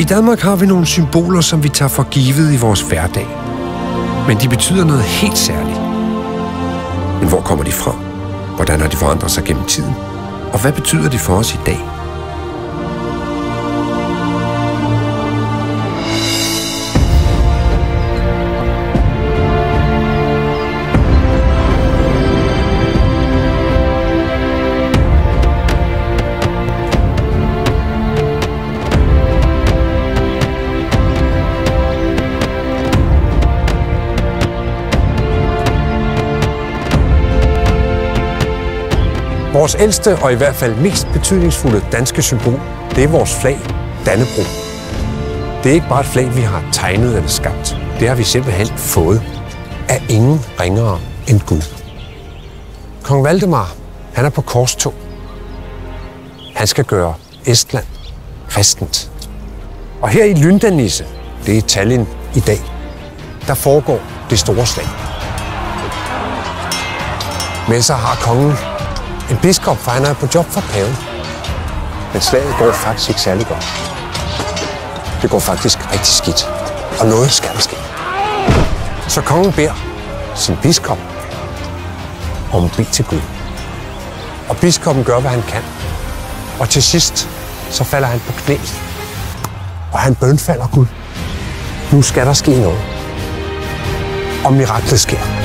I Danmark har vi nogle symboler, som vi tager for givet i vores hverdag. Men de betyder noget helt særligt. Men hvor kommer de fra? Hvordan har de forandret sig gennem tiden? Og hvad betyder de for os i dag? Vores ældste og i hvert fald mest betydningsfulde danske symbol, det er vores flag, Dannebrog. Det er ikke bare et flag, vi har tegnet eller skabt. Det har vi simpelthen fået af ingen ringere end Gud. Kong Valdemar, han er på korstog. Han skal gøre Estland kristent. Og her i Lyndanisse, det er Tallinn i dag, der foregår det store slag. Med sig har kongen en biskop, for han er på job for paven. Men slaget går faktisk ikke særlig godt. Det går faktisk rigtig skidt. Og noget skal der ske. Så kongen beder sin biskop om at bede til Gud. Og biskoppen gør, hvad han kan. Og til sidst, så falder han på knæ. Og han bønfalder Gud. Nu skal der ske noget. Og miraklet sker.